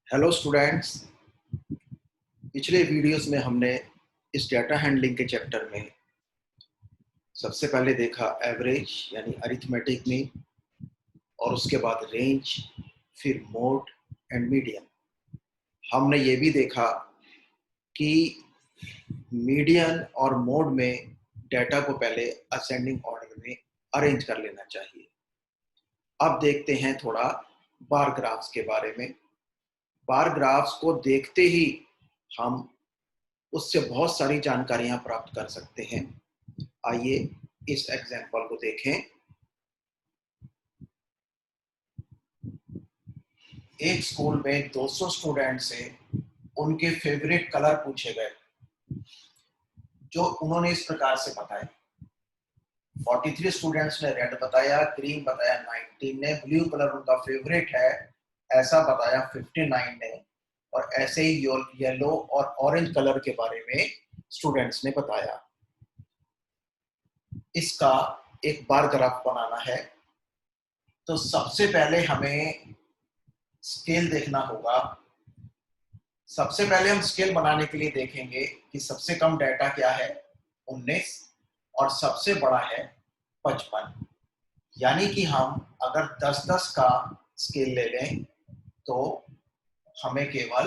Hello students. पिछले videos में हमने इस डेटा हैंडलिंग के चैप्टर में सबसे पहले देखा एवरेज यानी अरिथमेटिक मीन, और उसके बाद रेंज, फिर मोड एंड मीडियन। हमने ये भी देखा कि मीडियन और मोड में डेटा को पहले असेंडिंग ऑर्डर में अरेंज कर लेना चाहिए। अब देखते हैं थोड़ा बार ग्राफ्स के बारे में। बार ग्राफ्स को देखते ही हम उससे बहुत सारी जानकारियां प्राप्त कर सकते हैं। आइए इस एग्जांपल को देखें। एक स्कूल में 200 स्टूडेंट से उनके फेवरेट कलर पूछे गए, जो उन्होंने इस प्रकार से बताए। 43 स्टूडेंट्स ने रेड बताया, ग्रीन बताया 19 ने, ब्लू कलर उनका फेवरेट है ऐसा बताया 59 ने, और ऐसे ही येलो और ऑरेंज कलर के बारे में स्टूडेंट्स ने बताया। इसका एक बार ग्राफ बनाना है, तो सबसे पहले हमें स्केल देखना होगा। सबसे पहले हम स्केल बनाने के लिए देखेंगे कि सबसे कम डेटा क्या है, 19, और सबसे बड़ा है 55। यानी कि हम अगर 10-10 का स्केल ले लें तो हमें केवल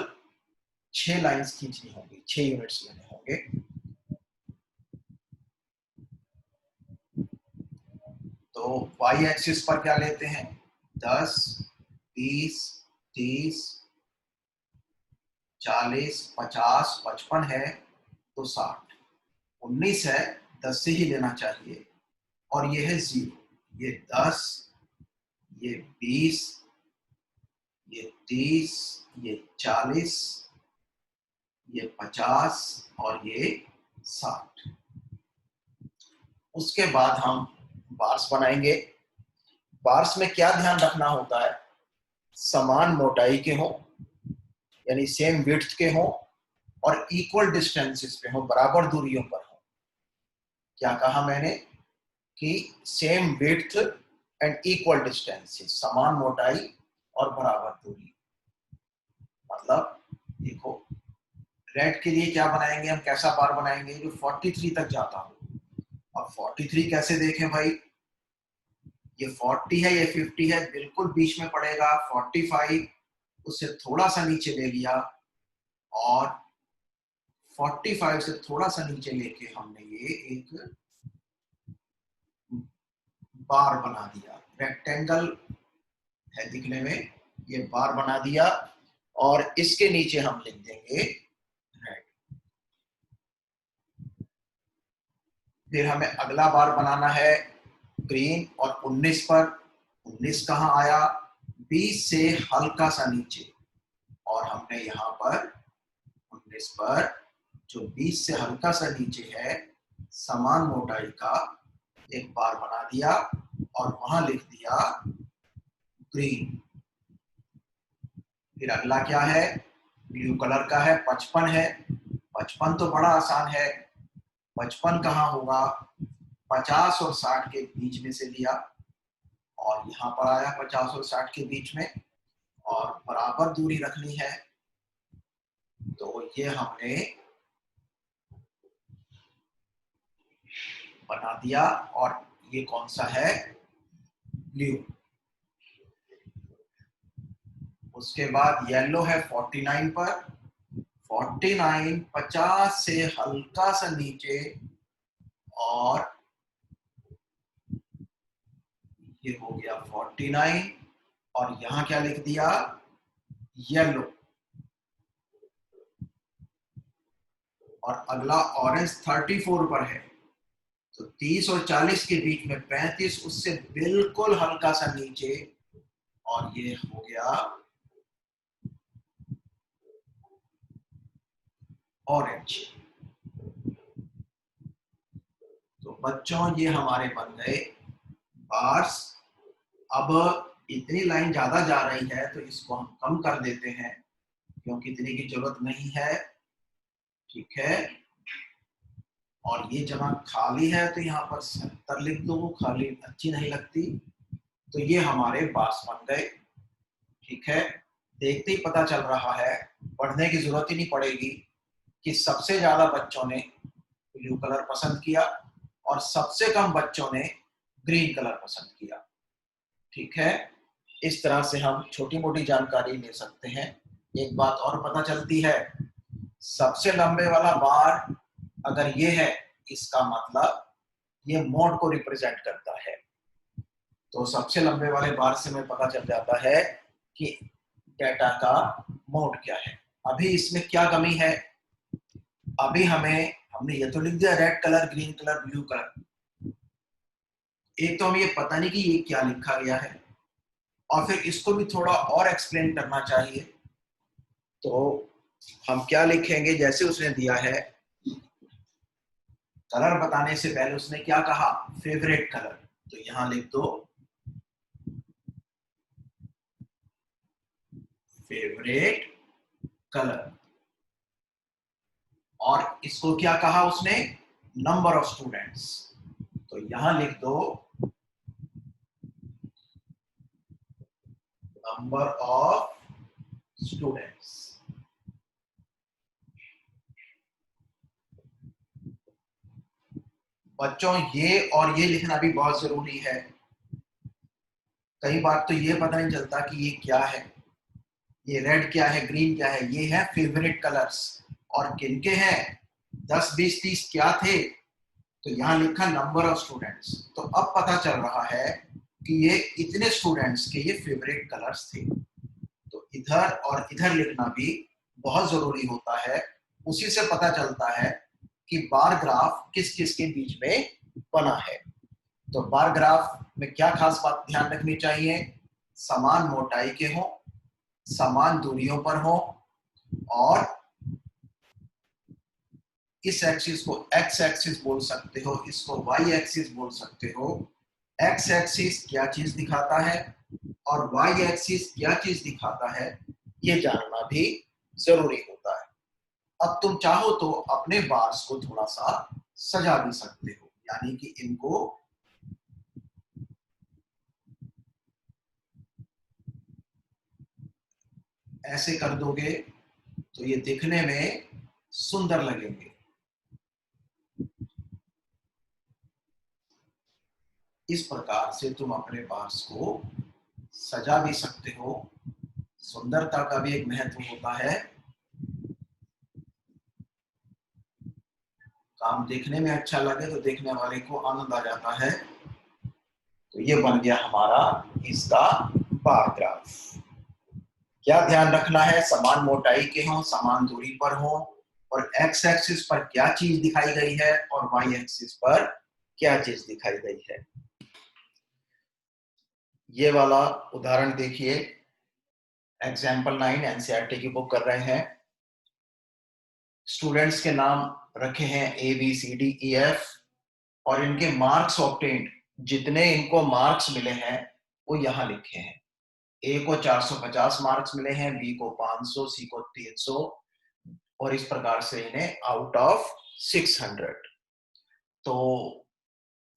6 लाइंस खींचनी होंगी, 6 यूनिट्स लेने होंगे। तो वाई एक्सिस पर क्या लेते हैं, 10, 20, 30, 40, 50, 55 है तो 60, 19 है 10 से ही लेना चाहिए, और ये है 0, ये 10, ये 20, ये 30, ये 40, ये 50 और ये 60। उसके बाद हम बार्स बनाएंगे। बार्स में क्या ध्यान रखना होता है, समान मोटाई के हों यानी सेम विड्थ के हों, और इक्वल डिस्टेंसेस पे हों, बराबर दूरियों पर हों। क्या कहा मैंने कि same width and equal distances, समान मोटाई और बराबर दूरी। मतलब देखो, रेड के लिए क्या बनाएंगे हम, कैसा बार बनाएंगे जो 43 तक जाता हो। अब 43 कैसे देखें भाई, ये 40 है, ये 50 है, बिल्कुल बीच में पड़ेगा। 45 उससे थोड़ा सा नीचे ले लिया, और 45 से थोड़ा सा नीचे लेके हमने ये एक बार बना दिया। रेक्टेंगल है दिखने में, ये बार बना दिया, और इसके नीचे हम लिख देंगे रेड। फिर हमें अगला बार बनाना है ग्रीन और 19 पर। 19 कहाँ आया, 20 से हल्का सा नीचे, और हमने यहाँ पर 19 पर जो 20 से हल्का सा नीचे है, समान मोटाई का एक बार बना दिया, और वहां लिख दिया ग्रीन। फिर अगला क्या है, ब्लू कलर का है, 55 है। 55 तो बड़ा आसान है, 55 कहाँ होगा, 50 और 60 के बीच में से लिया, और यहाँ पर आया 50 और 60 के बीच में, और बराबर दूरी रखनी है। तो ये हमने बना दिया, और ये कौन सा है, ब्लू। उसके बाद येलो है 49 पर। 49 50 से हल्का सा नीचे, और ये हो गया 49, और यहां क्या लिख दिया, येलो। और अगला ऑरेंज 34 पर है, तो 30 और 40 के बीच में 35, उससे बिल्कुल हल्का सा नीचे, और ये हो गया ऑरेंज। तो बच्चों ये हमारे बन गए बार्स। अब इतनी लाइन ज्यादा जा रही है तो इसको हम कम कर देते हैं, क्योंकि इतनी की जरूरत नहीं है। ठीक है, और ये जगह खाली है तो यहाँ पर 70 लिख दो, खाली अच्छी नहीं लगती। तो ये हमारे बार्स बन गए। ठीक है, देखते ही पता चल रहा है, पढ़ने की जरूरत ही नहीं पड़ेगी कि सबसे ज्यादा बच्चों ने ब्लू कलर पसंद किया और सबसे कम बच्चों ने ग्रीन कलर पसंद किया। ठीक है, इस तरह से हम छोटी मोटी जानकारी ले सकते हैं। एक बात और पता चलती है, सबसे लंबे वाला बार अगर ये है, इसका मतलब ये मोड को रिप्रेजेंट करता है। तो सबसे लंबे वाले बार से हमें पता चल जाता है कि डेटा का मोड क्या है। अभी इसमें क्या कमी है, अभी हमने ये तो लिख दिया red colour, green colour, blue colour. एक तो हमें ये पता नहीं कि ये क्या लिखा गया है, और फिर इसको भी थोड़ा और एक्सप्लेन करना चाहिए। तो हम क्या लिखेंगे, जैसे उसने दिया है कलर बताने से पहले उसने क्या कहा, फेवरेट कलर। तो यहां लिख दो फेवरेट कलर। और इसको क्या कहा उसने, नंबर ऑफ स्टूडेंट्स। तो यहां लिख दो नंबर ऑफ स्टूडेंट्स। बच्चों ये और ये लिखना भी बहुत जरूरी है। कई बार तो ये पता नहीं चलता कि ये क्या है, ये रेड क्या है, ग्रीन क्या है। ये है फेवरेट कलर्स, और किनके हैं, 10 20 30 क्या थे। तो यहाँ लिखा नंबर ऑफ स्टूडेंट्स। तो अब पता चल रहा है कि ये इतने स्टूडेंट्स के ये फेवरेट कलर्स थे। तो इधर और इधर लिखना भी बहुत जरूरी होता है। उसी से पता चलता है कि बार ग्राफ किस किस के बीच में बना है। तो बार ग्राफ में क्या खास बात ध्यान रखनी चाहिए, समान मोटाई के हो, समान दूरियों पर हो, और इस एक्सिस को एक्स एक्सिस बोल सकते हो, इसको वाई एक्सिस बोल सकते हो। एक्स एक्सिस क्या चीज दिखाता है और वाई एक्सिस क्या चीज दिखाता है, ये जानना भी जरूरी होता है। अब तुम चाहो तो अपने बार्स को थोड़ा सा सजा भी सकते हो, यानी कि इनको ऐसे कर दोगे तो ये दिखने में सुंदर लगेंगे। इस प्रकार से तुम अपने बार्स को सजा भी सकते हो। सुंदरता का भी एक महत्व होता है, काम देखने में अच्छा लगे तो देखने वाले को आनंद आ जाता है। तो ये बन गया हमारा इसका बार ग्राफ। क्या ध्यान रखना है, समान मोटाई के हों, समान दूरी पर हो, और एक्स एक्सिस पर क्या चीज दिखाई गई है और वाई एक्सिस पर क्या चीज दिखाई गई है। ये वाला उदाहरण देखिए, एग्जाम्पल 9 एनसीईआरटी की बुक कर रहे हैं। स्टूडेंट्स के नाम रखे हैं A B C D E F, और इनके मार्क्स ऑब्टेन्ड, जितने इनको मार्क्स मिले हैं वो यहाँ लिखे हैं। ए को 450 मार्क्स मिले हैं, बी को 500, सी को 300, और इस प्रकार से इन्हें आउट ऑफ 600। तो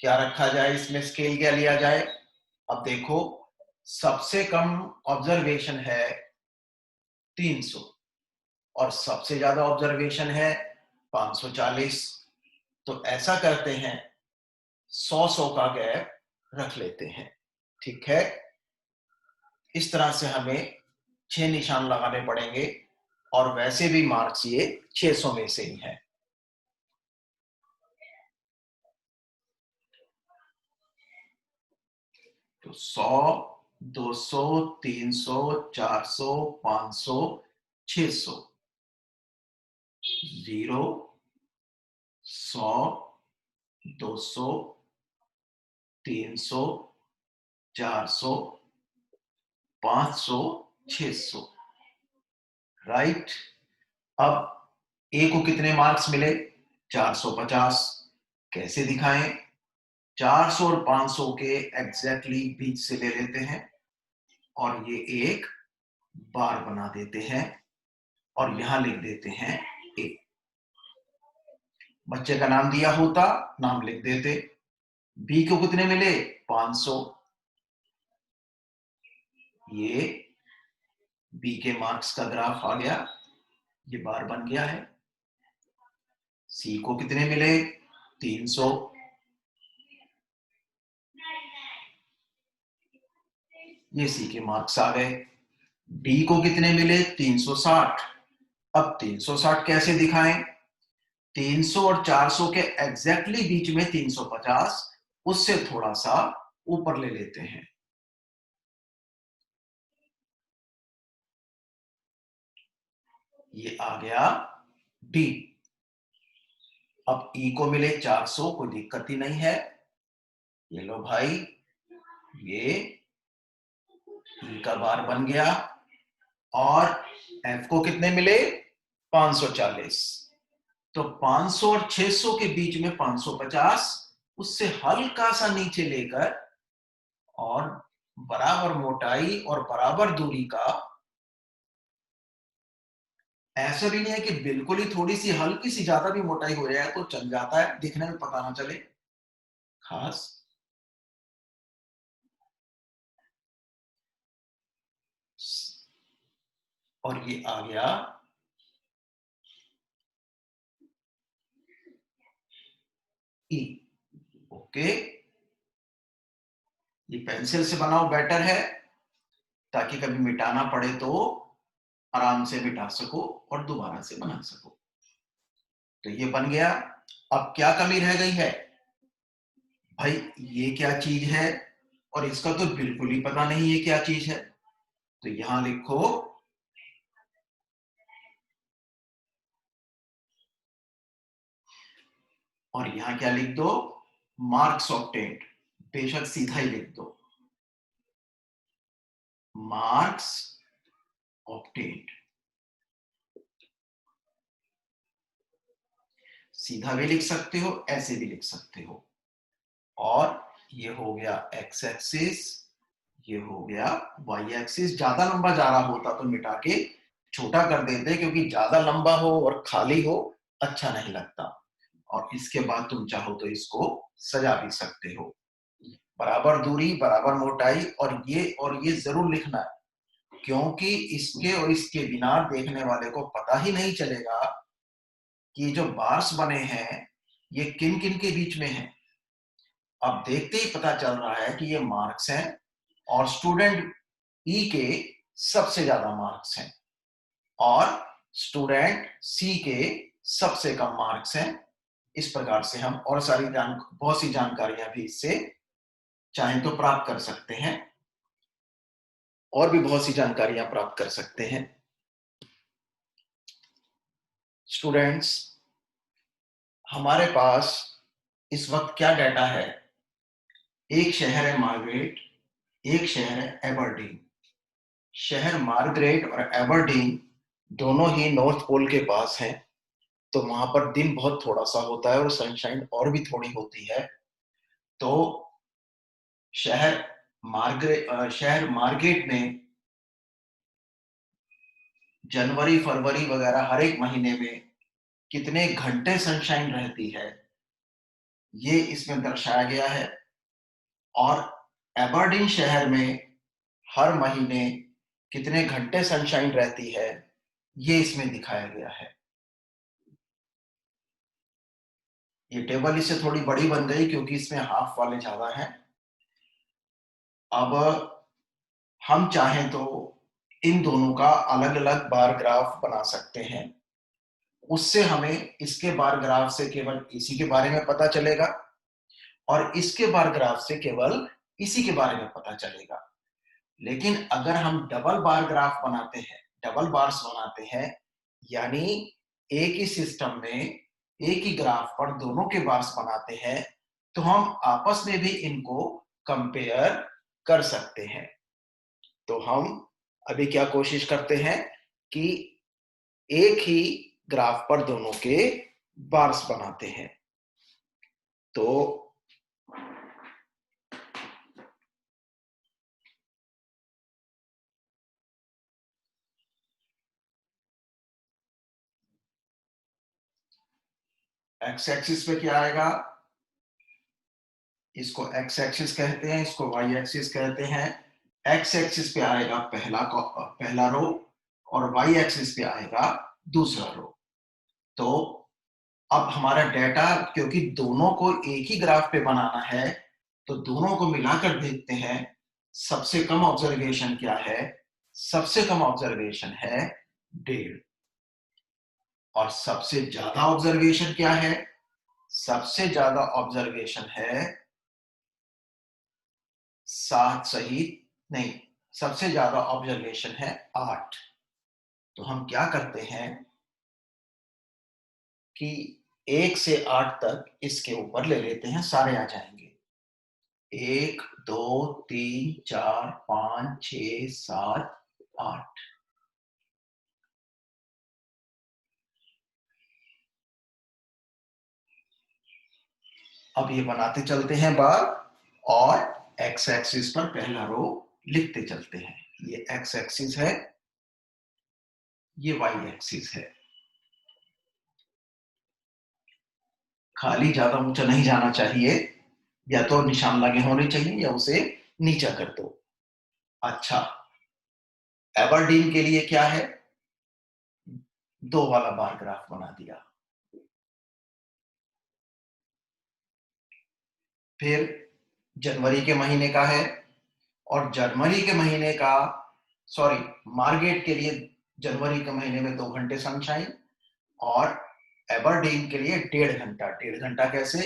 क्या रखा जाए इसमें, स्केल क्या लिया जाए। अब देखो, सबसे कम ऑब्जर्वेशन है 300 और सबसे ज्यादा ऑब्जर्वेशन है 540। तो ऐसा करते हैं, 100 का गैप रख लेते हैं। ठीक है, इस तरह से हमें 6 निशान लगाने पड़ेंगे, और वैसे भी मार्क्स ये 600 में से ही है। तो 100, 200, 300, 400, 500, 600, 0, 100, 200, 300, 400, 500, 600। राइट। अब ए को कितने मार्क्स मिले, 450। कैसे दिखाएं, 400 और 500 के एग्जैक्टली बीच से ले लेते हैं, और ये एक बार बना देते हैं, और यहां लिख देते हैं ए। बच्चे का नाम दिया होता, नाम लिख देते। बी को कितने मिले, 500। ये बी के मार्क्स का ग्राफ आ गया, ये बार बन गया है। सी को कितने मिले? 300। ये सी के मार्क्स आ गए। डी को कितने मिले? 360। अब 360 कैसे दिखाएं? 300 और 400 के एग्जैक्टली बीच में 350, उससे थोड़ा सा ऊपर ले लेते हैं। ये आ गया डी। अब ई को मिले 400, कोई दिक्कत ही नहीं है। ये लो भाई, ये ई का बार बन गया। और एफ को कितने मिले? 540। तो 500 और 600 के बीच में 550, उससे हल्का सा नीचे लेकर और बराबर मोटाई और बराबर दूरी का, ऐसा भी नहीं है कि बिल्कुल ही थोड़ी सी हल्की सी ज्यादा भी मोटाई हो जाए तो चल जाता है, दिखने में पता ना चले खास। और ये आ गया ई। ओके, ये पेंसिल से बनाओ बेटर है, ताकि कभी मिटाना पड़े तो आराम से मिटा सको और दोबारा से बना सको। तो ये बन गया। अब क्या कमी रह गई है भाई? ये क्या चीज है? और इसका तो बिल्कुल ही पता नहीं ये क्या चीज है। तो यहां लिखो, और यहां क्या लिख दो? Marks obtained. बेशक सीधा ही लिख दो, मार्क्स ऑब्टेन्ड। सीधा भी लिख सकते हो, ऐसे भी लिख सकते हो। और ये हो गया एक्स एक्सिस, ये हो गया वाई एक्सिस। ज्यादा लंबा जा रहा होता तो मिटा के छोटा कर देते, क्योंकि ज्यादा लंबा हो और खाली हो अच्छा नहीं लगता। और इसके बाद तुम चाहो तो इसको सजा भी सकते हो। बराबर दूरी, बराबर मोटाई। और ये जरूर लिखना है, क्योंकि इसके और इसके बिना देखने वाले को पता ही नहीं चलेगा कि जो बार्स बने हैं ये किन किन के बीच में हैं। अब देखते ही पता चल रहा है कि ये मार्क्स हैं, और स्टूडेंट ई के सबसे ज्यादा मार्क्स हैं, और स्टूडेंट सी के सबसे कम मार्क्स हैं। इस प्रकार से हम और बहुत सी जानकारियां भी इससे चाहें तो प्राप्त कर सकते हैं, और भी बहुत सी जानकारियां प्राप्त कर सकते हैं। स्टूडेंट्स, हमारे पास इस वक्त क्या डाटा है? एक शहर है मार्गरेट, एक शहर है एबरडीन। शहर मार्गरेट और एबरडीन दोनों ही नॉर्थ पोल के पास हैं, तो वहां पर दिन बहुत थोड़ा सा होता है और सनशाइन और भी थोड़ी होती है। तो शहर शहर मार्गरेट में जनवरी फरवरी वगैरह हर एक महीने में कितने घंटे सनशाइन रहती है, ये इसमें दर्शाया गया है। और एबरडीन शहर में हर महीने कितने घंटे सनशाइन रहती है, ये इसमें दिखाया गया है। ये टेबल इससे थोड़ी बड़ी बन गई क्योंकि इसमें हाफ वाले ज्यादा हैं। अब हम चाहें तो इन दोनों का अलग अलग बार ग्राफ बना सकते हैं। उससे हमें इसके बार ग्राफ से केवल इसी के बारे में पता चलेगा, और इसके बार ग्राफ से केवल इसी के बारे में पता चलेगा। लेकिन अगर हम डबल बार ग्राफ बनाते हैं, डबल बार्स बनाते हैं, यानी एक ही सिस्टम में एक ही ग्राफ पर दोनों के बार्स बनाते हैं, तो हम आपस में भी इनको कंपेयर कर सकते हैं। तो हम अभी क्या कोशिश करते हैं कि एक ही ग्राफ पर दोनों के बार्स बनाते हैं। तो एक्स एक्सिस पे क्या आएगा? इसको एक्स एक्सिस कहते हैं, इसको वाई एक्सिस कहते हैं। एक्स एक्सिस पे आएगा पहला रो और वाई एक्सिस पे आएगा दूसरा रो। तो अब हमारा डेटा, क्योंकि दोनों को एक ही ग्राफ पे बनाना है, तो दोनों को मिलाकर देखते हैं सबसे कम ऑब्जर्वेशन क्या है। सबसे कम ऑब्जर्वेशन है 1.5। और सबसे ज्यादा ऑब्जर्वेशन क्या है? सबसे ज्यादा ऑब्जर्वेशन है 7 सही नहीं, सबसे ज्यादा ऑब्जर्वेशन है 8। तो हम क्या करते हैं कि 1 से 8 तक इसके ऊपर ले लेते हैं, सारे आ जाएंगे। 1 2 3 4 5 6 7 8। अब ये बनाते चलते हैं बार, और एक्स एक्सिस पर पहला रो लिखते चलते हैं। ये एक्स एक्सिस है, ये वाई एक्सिस है। खाली ज्यादा ऊंचा नहीं जाना चाहिए, या तो निशान लगे होने चाहिए या उसे नीचा कर दो। अच्छा, एबरडीन के लिए क्या है? 2 वाला बार ग्राफ बना दिया। फिर जनवरी के महीने का है, और जनवरी के महीने का, सॉरी, मार्गेट के लिए जनवरी के महीने में 2 घंटे सनशाइन, और एबरडीन के लिए 1.5 घंटा। 1.5 घंटा कैसे?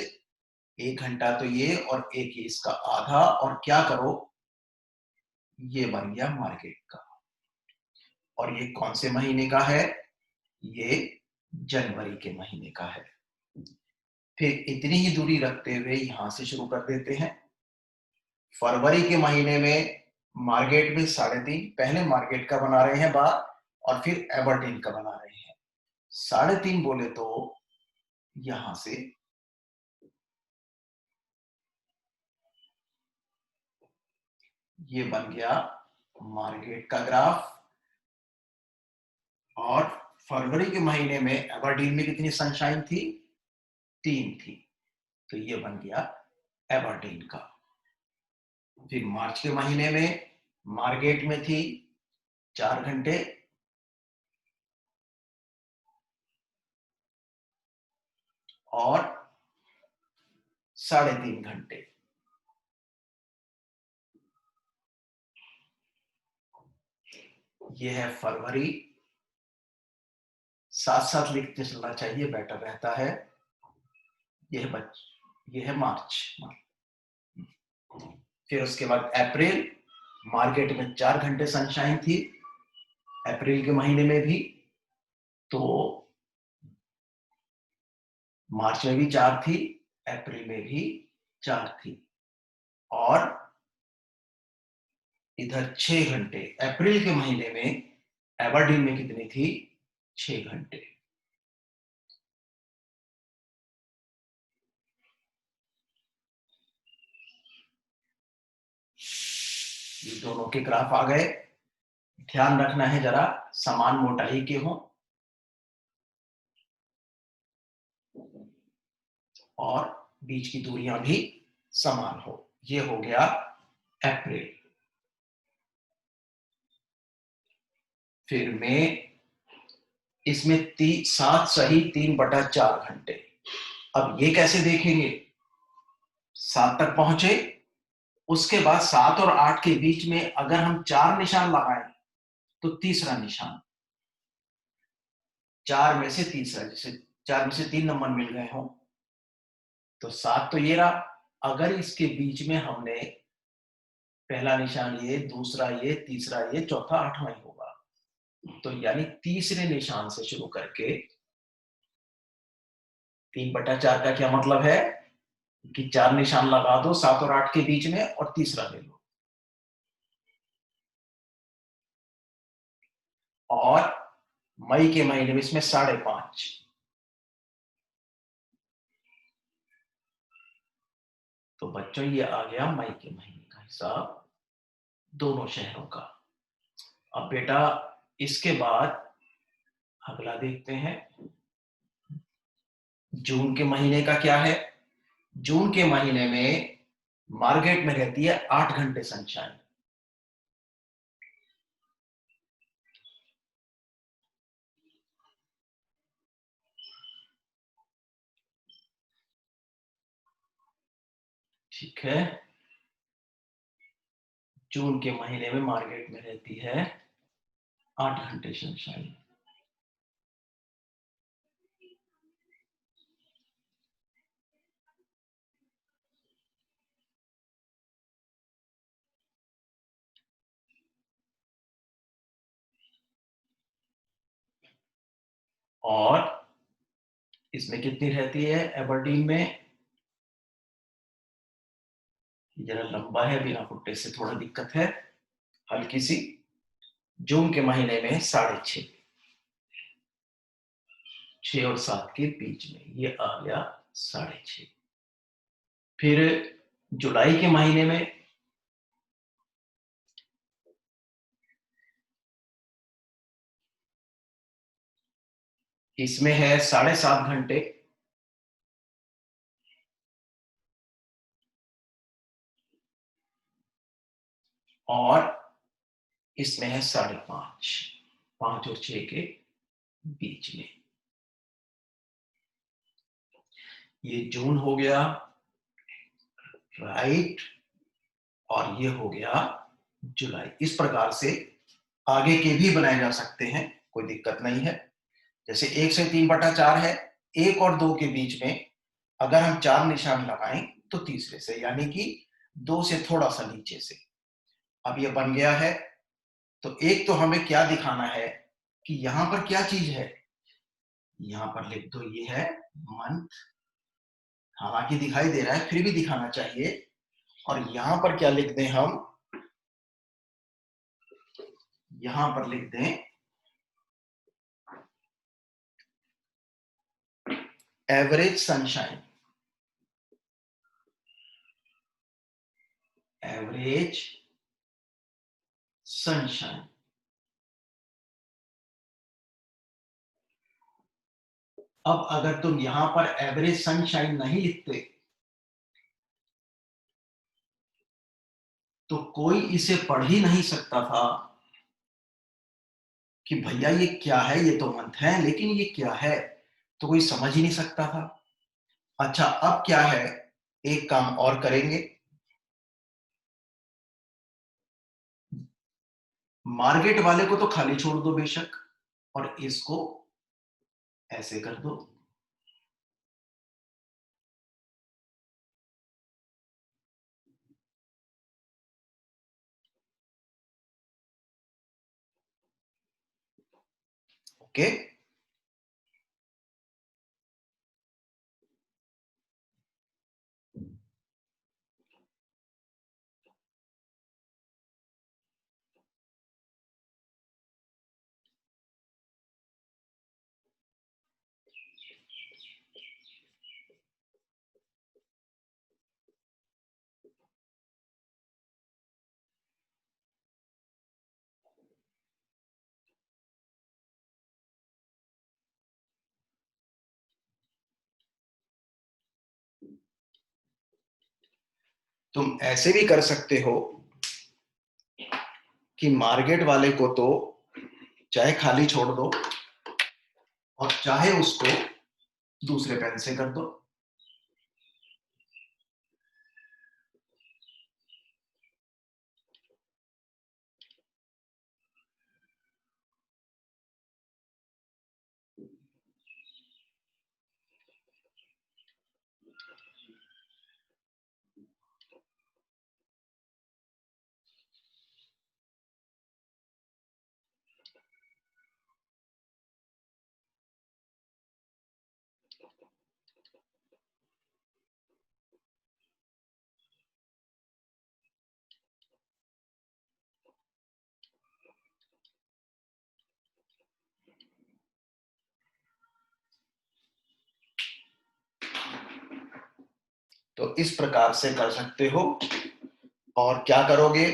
1 घंटा तो ये और एक ही इसका आधा, और क्या करो, ये बन गया मार्केट का। और ये कौन से महीने का है? ये जनवरी के महीने का है। फिर इतनी ही दूरी रखते हुए यहां से शुरू कर देते हैं। फरवरी के महीने में मार्केट में 3.5, पहले मार्केट का बना रहे हैं बार, और फिर एबरडीन का बना रहे हैं। 3.5 बोले तो यहां से ये बन गया मार्केट का ग्राफ। और फरवरी के महीने में एबरडीन में कितनी सनशाइन थी? 3 थी, तो ये बन गया एबरडीन का। फिर मार्च के महीने में मार्केट में थी 4 घंटे, और 3.5 घंटे। ये है फरवरी, साथ साथ लिखते चलना चाहिए, बेटर रहता है। ये है मार्च। फिर उसके बाद अप्रैल, मार्केट में 4 घंटे सनशाइन थी अप्रैल के महीने में भी, तो मार्च में भी 4 थी, अप्रैल में भी 4 थी। और इधर 6 घंटे अप्रैल के महीने में एबरडीन में कितनी थी? 6 घंटे। ये दोनों के ग्राफ आ गए। ध्यान रखना है जरा, समान मोटाई के हों और बीच की दूरियां भी समान हो। ये हो गया अप्रैल। फिर मई, इसमें 7 सही 3/4 घंटे। अब ये कैसे देखेंगे? 7 तक पहुंचे, उसके बाद 7 और 8 के बीच में अगर हम 4 निशान लगाएं, तो तीसरा निशान, 4 में से तीसरा, जैसे 4 में से 3 नंबर मिल गए हों, तो 7 तो ये रहा। अगर इसके बीच में हमने पहला निशान ये, दूसरा ये, तीसरा ये, चौथा 8वां ही होगा, तो यानी तीसरे निशान से शुरू करके 3/4 का क्या मतलब है कि 4 निशान लगा दो 7 और 8 के बीच में, और तीसरा ले लो। और मई के महीने में इसमें 5.5, तो बच्चों ये आ गया मई के महीने का हिसाब दोनों शहरों का। अब बेटा इसके बाद अगला देखते हैं, जून के महीने का क्या है? जून के महीने में मार्केट में रहती है 8 घंटे सनशाइन, ठीक है, जून के महीने में मार्केट में रहती है 8 घंटे सनशाइन। और इसमें कितनी रहती है एबरडीन में? जरा लंबा है, बिना फुटे से थोड़ा दिक्कत है, हल्की सी। जून के महीने में 6.5, 6 और 7 के बीच में ये आ गया 6.5। फिर जुलाई के महीने में इसमें है 7.5 घंटे, और इसमें है 5.5, 5 और 6 के बीच में। ये जून हो गया, राइट, और ये हो गया जुलाई। इस प्रकार से आगे के भी बनाए जा सकते हैं, कोई दिक्कत नहीं है। जैसे 1 से 3/4 है, 1 और 2 के बीच में अगर हम 4 निशान लगाएं तो तीसरे से, यानी कि 2 से थोड़ा सा नीचे से। अब ये बन गया है, तो एक तो हमें क्या दिखाना है कि यहां पर क्या चीज है। यहां पर लिख दो, ये है मंथ, हालांकि दिखाई दे रहा है फिर भी दिखाना चाहिए। और यहां पर क्या लिख दें हम, यहां पर लिख दें एवरेज सनशाइन, एवरेज सनशाइन। अब अगर तुम यहां पर एवरेज सनशाइन नहीं लिखते तो कोई इसे पढ़ ही नहीं सकता था कि भैया ये क्या है, ये तो मंथ है लेकिन ये क्या है, तो कोई समझ ही नहीं सकता था। अच्छा, अब क्या है, एक काम और करेंगे, मार्केट वाले को तो खाली छोड़ दो बेशक, और इसको ऐसे कर दो। ओके, तुम ऐसे भी कर सकते हो कि मार्केट वाले को तो चाहे खाली छोड़ दो और चाहे उसको दूसरे पेन से कर दो। तो इस प्रकार से कर सकते हो। और क्या करोगे,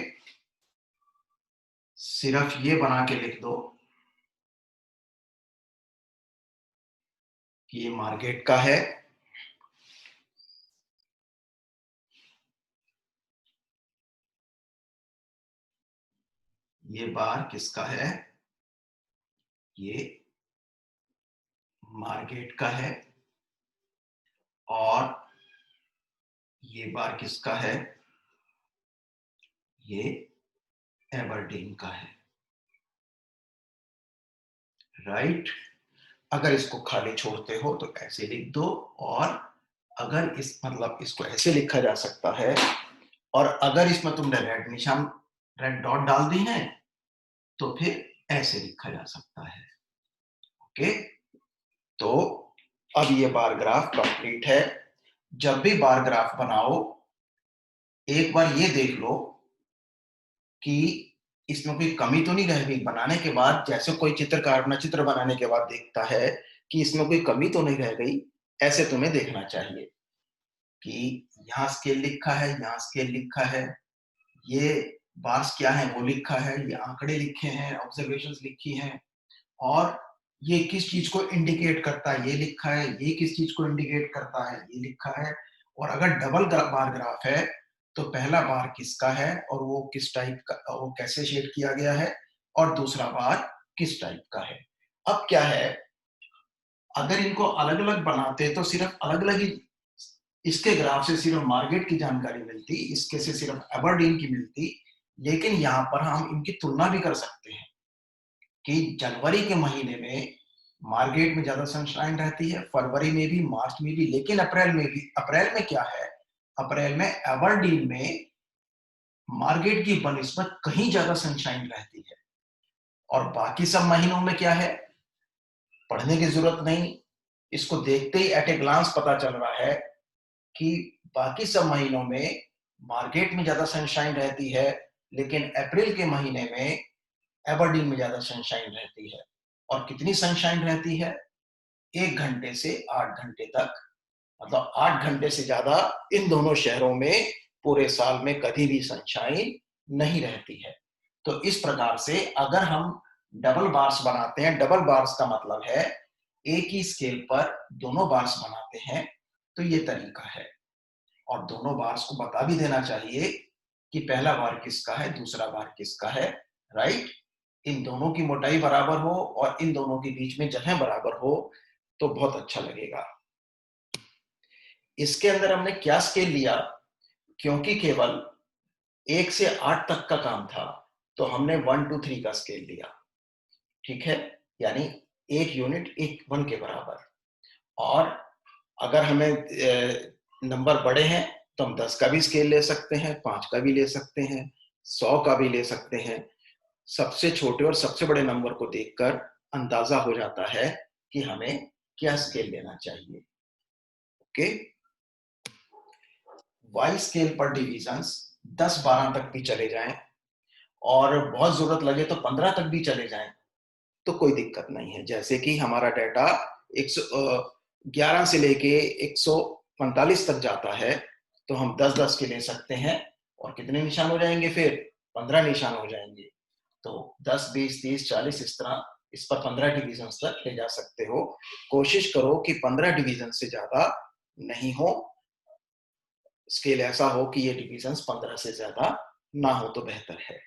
सिर्फ ये बना के लिख दो कि ये मार्केट का है, ये बार किसका है, ये मार्केट का है, और ये बार किसका है? ये एबरडीन का है, राइट। अगर इसको खाली छोड़ते हो तो ऐसे लिख दो, और अगर मतलब इसको ऐसे लिखा जा सकता है, और अगर इसमें तुमने रेड निशान, रेड डॉट डाल दी है, तो फिर ऐसे लिखा जा सकता है। ओके, तो अब ये बार ग्राफ कंप्लीट है। जब भी बार ग्राफ बनाओ, एक बार ये देख लो कि इसमें कोई कमी तो नहीं रह गई बनाने के बाद। जैसे कोई चित्रकार अपना चित्र बनाने के बाद देखता है कि इसमें कोई कमी तो नहीं रह गई, ऐसे तुम्हें देखना चाहिए कि यहाँ स्केल लिखा है, यहाँ स्केल लिखा है, ये बार्स क्या है वो लिखा है, ये आंकड़े लिखे हैं, ऑब्जर्वेशंस लिखी हैं, और ये किस चीज को इंडिकेट करता है ये लिखा है, ये किस चीज को इंडिकेट करता है ये लिखा है। और अगर डबल बार ग्राफ है तो पहला बार किसका है और वो किस टाइप का, वो कैसे शेड किया गया है, और दूसरा बार किस टाइप का है। अब क्या है, अगर इनको अलग अलग बनाते तो सिर्फ अलग अलग ही इसके ग्राफ से सिर्फ मार्केट की जानकारी मिलती, इसके से सिर्फ एबरडीन की मिलती। लेकिन यहाँ पर हम इनकी तुलना भी कर सकते हैं कि जनवरी के महीने में मार्केट में ज्यादा सनशाइन रहती है, फरवरी में भी, मार्च में भी, लेकिन अप्रैल में भी। अप्रैल में क्या है, अप्रैल में एबरडीन में मार्केट की बनिस्बत कहीं ज्यादा सनशाइन रहती है। और बाकी सब महीनों में क्या है, पढ़ने की जरूरत नहीं, इसको देखते ही एट ए ग्लांस पता चल रहा है कि बाकी सब महीनों में मार्केट में ज्यादा सनशाइन रहती है, लेकिन अप्रैल के महीने में एबरडीन में ज्यादा सनशाइन रहती है। और कितनी सनशाइन रहती है, 1 घंटे से 8 घंटे तक। मतलब 8 घंटे से ज्यादा इन दोनों शहरों में पूरे साल में कभी भी सनशाइन नहीं रहती है। तो इस प्रकार से अगर हम डबल बार्स बनाते हैं, डबल बार्स का मतलब है एक ही स्केल पर दोनों बार्स बनाते हैं, तो ये तरीका है। और दोनों बार्स को बता भी देना चाहिए कि पहला बार किसका है, दूसरा बार किसका है, राइट। इन दोनों की मोटाई बराबर हो और इन दोनों के बीच में जगह बराबर हो तो बहुत अच्छा लगेगा। इसके अंदर हमने क्या स्केल लिया, क्योंकि केवल 1 से 8 तक का काम था तो हमने 1 2 3 का स्केल लिया, ठीक है। यानी एक यूनिट एक 1 के बराबर। और अगर हमें नंबर बड़े हैं तो हम 10 का भी स्केल ले सकते हैं, 5 का भी ले सकते हैं, 100 का भी ले सकते हैं। सबसे छोटे और सबसे बड़े नंबर को देखकर अंदाजा हो जाता है कि हमें क्या स्केल लेना चाहिए। ओके, वाई स्केल पर डिविजन्स 10-12 तक भी चले जाएं, और बहुत जरूरत लगे तो 15 तक भी चले जाएं, तो कोई दिक्कत नहीं है। जैसे कि हमारा डाटा 111 से लेके 145 तक जाता है, तो हम 10-10 के ले सकते हैं, और कितने निशान हो जाएंगे फिर, 15 निशान हो जाएंगे। तो 10 20 30 40 इस तरह इस पर 15 डिवीजन तक ले जा सकते हो। कोशिश करो कि 15 डिवीजन से ज्यादा नहीं हो, स्केल ऐसा हो कि ये डिवीजन 15 से ज्यादा ना हो तो बेहतर है।